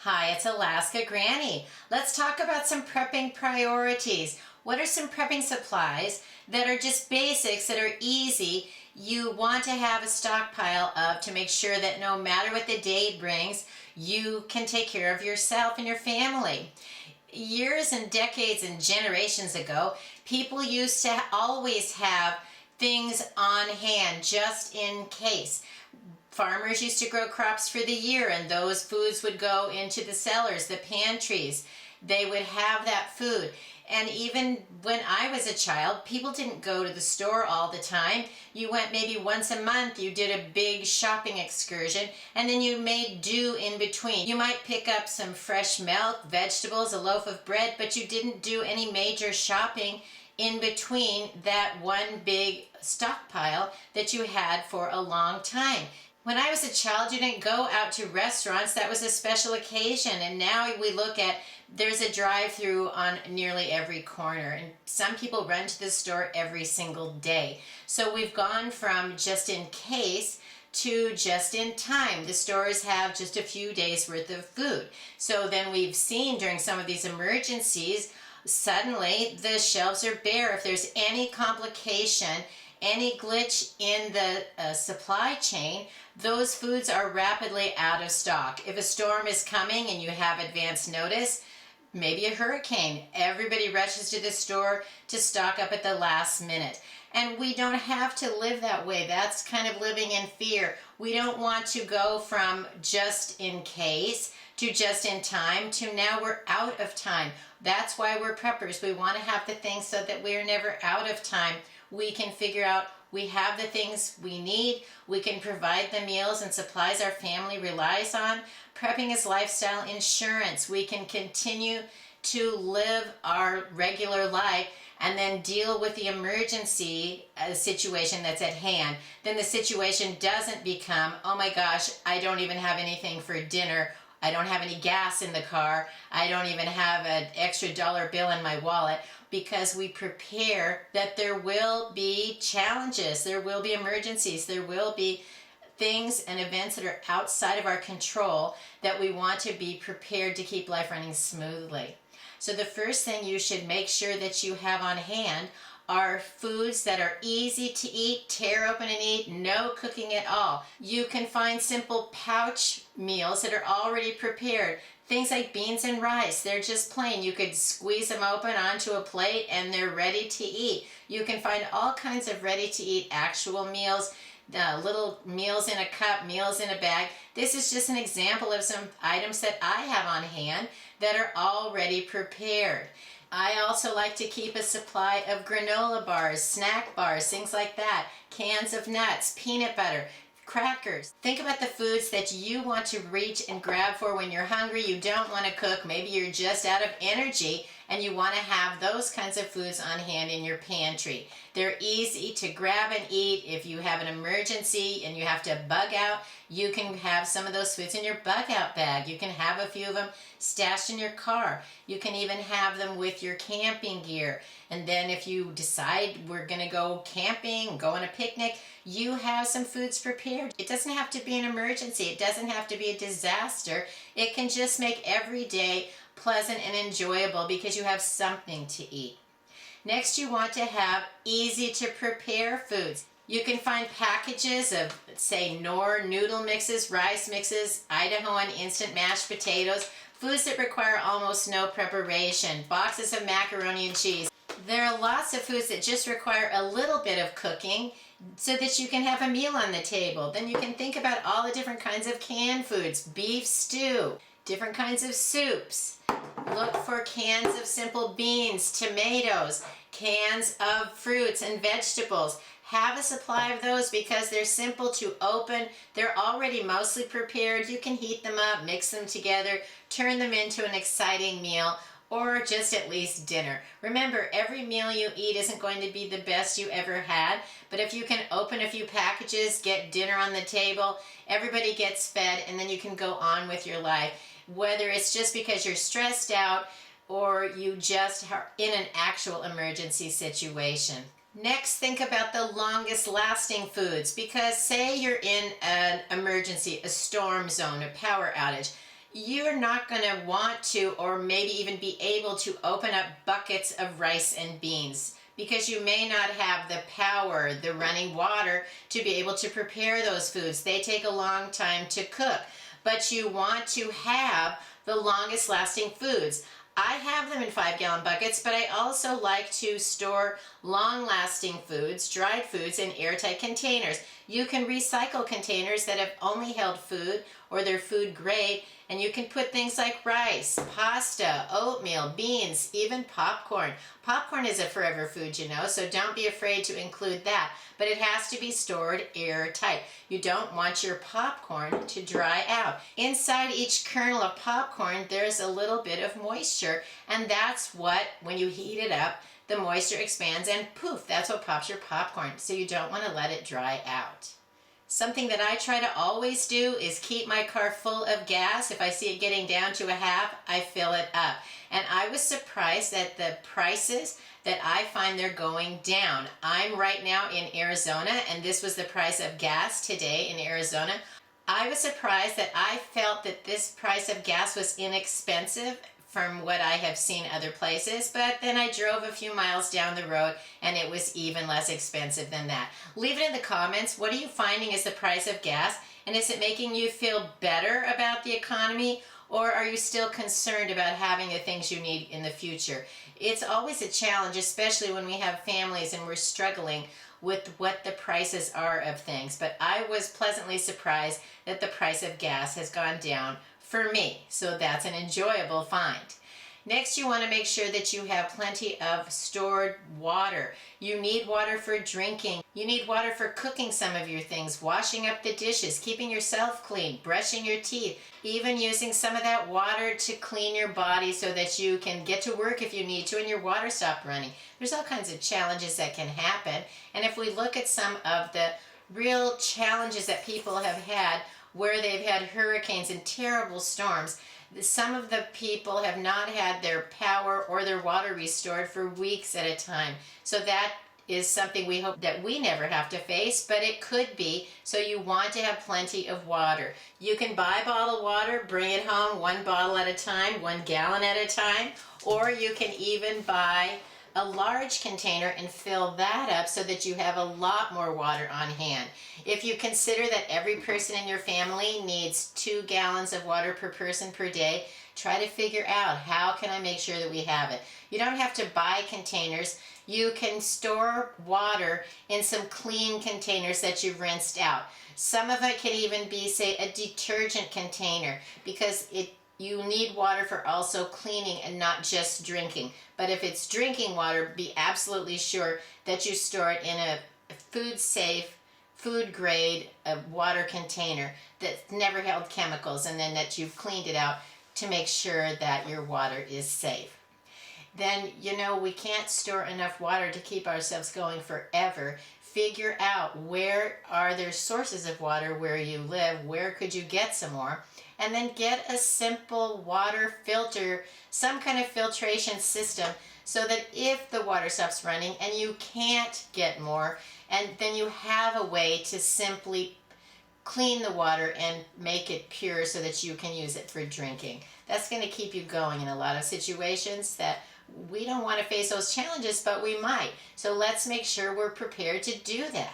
Hi, it's Alaska Granny. Let's talk about some prepping priorities. What are some prepping supplies that are just basics, that are easy, you want to have a stockpile of to make sure that no matter what the day brings, you can take care of yourself and your family? Years and decades and generations ago, people used to always have things on hand just in case. Farmers used to grow crops for the year, and those foods would go into the cellars, the pantries. They would have that food. And even when I was a child, people didn't go to the store all the time. You went maybe once a month, you did a big shopping excursion, and then you made do in between. You might pick up some fresh milk, vegetables, a loaf of bread, but you didn't do any major shopping in between that one big stockpile that you had for a long time. When I was a child, you didn't go out to restaurants. That was a special occasion. And now we look at, there's a drive-through on nearly every corner. And some people run to the store every single day. So we've gone from just in case to just in time. The stores have just a few days worth of food. So then we've seen during some of these emergencies, suddenly the shelves are bare. If there's any complication, any glitch in the supply chain, those foods are rapidly out of stock. If a storm is coming and you have advance notice, maybe a hurricane, everybody rushes to the store to stock up at the last minute. And we don't have to live that way. That's kind of living in fear. We don't want to go from just in case to just in time to now we're out of time. That's why we're preppers. We want to have the things so that we're never out of time. We can figure out we have the things we need. We can provide the meals and supplies our family relies on. Prepping is lifestyle insurance. We can continue to live our regular life and then deal with the emergency situation that's at hand. Then the situation doesn't become, oh my gosh, I don't even have anything for dinner. I don't have any gas in the car. I don't even have an extra dollar bill in my wallet, because we prepare that there will be challenges, there will be emergencies, there will be things and events that are outside of our control that we want to be prepared to keep life running smoothly. So the first thing you should make sure that you have on hand are foods that are easy to eat, tear open and eat, no cooking at all. You can find simple pouch meals that are already prepared. Things like beans and rice, they're just plain. You could squeeze them open onto a plate and they're ready to eat. You can find all kinds of ready to eat actual meals, little meals in a cup, meals in a bag. This is just an example of some items that I have on hand that are already prepared. I also like to keep a supply of granola bars, snack bars, things like that, cans of nuts, peanut butter, crackers. Think about the foods that you want to reach and grab for when you're hungry, you don't want to cook, maybe you're just out of energy and you want to have those kinds of foods on hand in your pantry. They're easy to grab and eat. If you have an emergency and you have to bug out, you can have some of those foods in your bug out bag. You can have a few of them stashed in your car. You can even have them with your camping gear. And then if you decide we're going to go camping, go on a picnic, you have some foods prepared. It doesn't have to be an emergency. It doesn't have to be a disaster. It can just make every day pleasant and enjoyable because you have something to eat. Next, you want to have easy to prepare foods. You can find packages of, say, Knorr noodle mixes, rice mixes, Idahoan instant mashed potatoes, foods that require almost no preparation, boxes of macaroni and cheese. There are lots of foods that just require a little bit of cooking so that you can have a meal on the table. Then you can think about all the different kinds of canned foods, beef stew, different kinds of soups. Look for cans of simple beans, tomatoes, cans of fruits and vegetables. Have a supply of those because they're simple to open. They're already mostly prepared. You can heat them up, mix them together, turn them into an exciting meal, or just at least dinner. Remember, every meal you eat isn't going to be the best you ever had, but if you can open a few packages, get dinner on the table, everybody gets fed, and then you can go on with your life. Whether it's just because you're stressed out or you just are in an actual emergency situation. Next, think about the longest lasting foods, because say you're in an emergency, a storm zone, a power outage. you're not going to want to, or maybe even be able to, open up buckets of rice and beans because you may not have the power, the running water, to be able to prepare those foods. They take a long time to cook, but you want to have the longest lasting foods. I have them in 5-gallon buckets, but I also like to store long-lasting foods, dried foods, in airtight containers. You can recycle containers that have only held food or they're food grade, and you can put things like rice, pasta, oatmeal, beans, even popcorn. Popcorn is a forever food, you know, so don't be afraid to include that, but it has to be stored airtight. You don't want your popcorn to dry out. Inside each kernel of popcorn, there's a little bit of moisture, and that's what, when you heat it up, the moisture expands and poof, that's what pops your popcorn. So you don't want to let it dry out. Something that I try to always do is keep my car full of gas. If I see it getting down to a half, I fill it up. And I was surprised at the prices that I find they're going down. I'm right now in Arizona, and this was the price of gas today in Arizona. I was surprised that I felt that this price of gas was inexpensive from what I have seen other places, but then I drove a few miles down the road and it was even less expensive than that. Leave it in the comments. What are you finding is the price of gas, and is it making you feel better about the economy, or are you still concerned about having the things you need in the future? It's always a challenge, especially when we have families and we're struggling with what the prices are of things. But I was pleasantly surprised that the price of gas has gone down for me, so that's an enjoyable find. Next, you want to make sure that you have plenty of stored water. You need water for drinking. You need water for cooking some of your things, washing up the dishes, keeping yourself clean, brushing your teeth, even using some of that water to clean your body so that you can get to work if you need to and your water stopped running. There's all kinds of challenges that can happen, and if we look at some of the real challenges that people have had where they've had hurricanes and terrible storms, some of the people have not had their power or their water restored for weeks at a time. So that is something we hope that we never have to face, but it could be. So you want to have plenty of water. You can buy bottled water, bring it home 1 bottle at a time, 1 gallon at a time, or you can even buy a large container and fill that up so that you have a lot more water on hand. If you consider that every person in your family needs 2 gallons of water per person per day, try to figure out, how can I make sure that we have it? You don't have to buy containers. You can store water in some clean containers that you've rinsed out. Some of it can even be, say, a detergent container, because you need water for also cleaning and not just drinking. But if it's drinking water, be absolutely sure that you store it in a food safe, food grade water container that's never held chemicals, and then that you've cleaned it out to make sure that your water is safe. Then, you know, we can't store enough water to keep ourselves going forever. Figure out, where are there sources of water where you live? Where could you get some more? And then get a simple water filter, some kind of filtration system, so that if the water stops running and you can't get more, and then you have a way to simply clean the water and make it pure so that you can use it for drinking. That's going to keep you going in a lot of situations that we don't want to face those challenges, but we might. So let's make sure we're prepared to do that.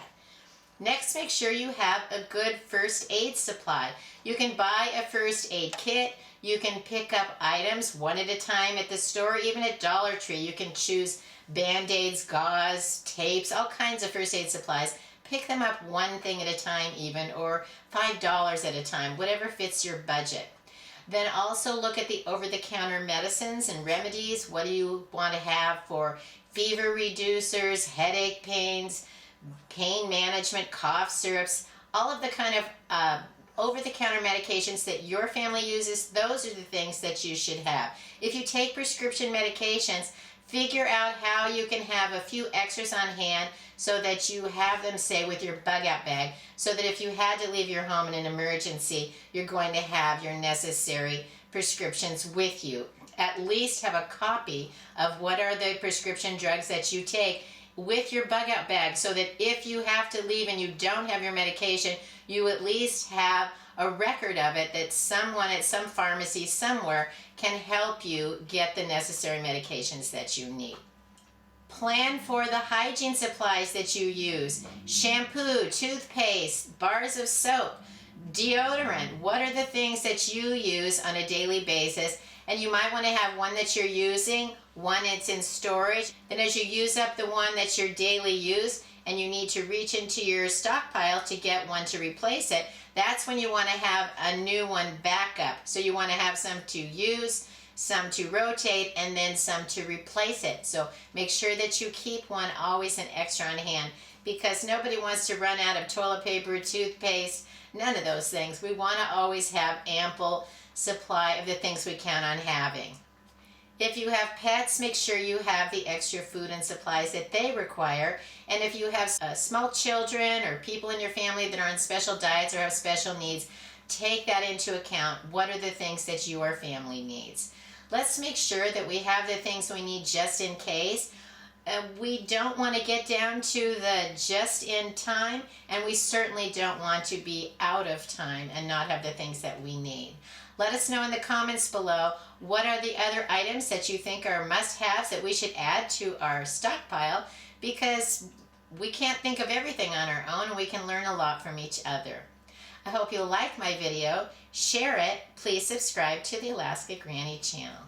Next, make sure you have a good first aid supply. You can buy a first aid kit. You can pick up items one at a time at the store, even at Dollar Tree. You can choose Band-Aids, gauze, tapes, all kinds of first aid supplies. Pick them up one thing at a time even, or $5 at a time, whatever fits your budget. Then also look at the over-the-counter medicines and remedies. What do you want to have for fever reducers, headache pains, pain management, cough syrups, all of the kind of over-the-counter medications that your family uses? Those are the things that you should have. If you take prescription medications, figure out how you can have a few extras on hand so that you have them, say, with your bug-out bag, so that if you had to leave your home in an emergency, you're going to have your necessary prescriptions with you. At least have a copy of what are the prescription drugs that you take with your bug out bag so that if you have to leave and you don't have your medication, you at least have a record of it, that someone at some pharmacy somewhere can help you get the necessary medications that you need. Plan for the hygiene supplies that you use. Shampoo, toothpaste, bars of soap, deodorant. What are the things that you use on a daily basis? And you might want to have one that you're using, one that's in storage. Then as you use up the one that's your daily use and you need to reach into your stockpile to get one to replace it, that's when you want to have a new one backup. So you want to have some to use, some to rotate, and then some to replace it. So make sure that you keep one always an extra on hand, because nobody wants to run out of toilet paper, toothpaste, none of those things. We want to always have ample supply of the things we count on having. If you have pets, make sure you have the extra food and supplies that they require. And if you have small children or people in your family that are on special diets or have special needs, take that into account. What are the things that your family needs? Let's make sure that we have the things we need just in case. We don't want to get down to the just in time, and we certainly don't want to be out of time and not have the things that we need. Let us know in the comments below, what are the other items that you think are must-haves that we should add to our stockpile, because we can't think of everything on our own and we can learn a lot from each other. I hope you'll like my video, share it, please subscribe to the Alaska Granny channel.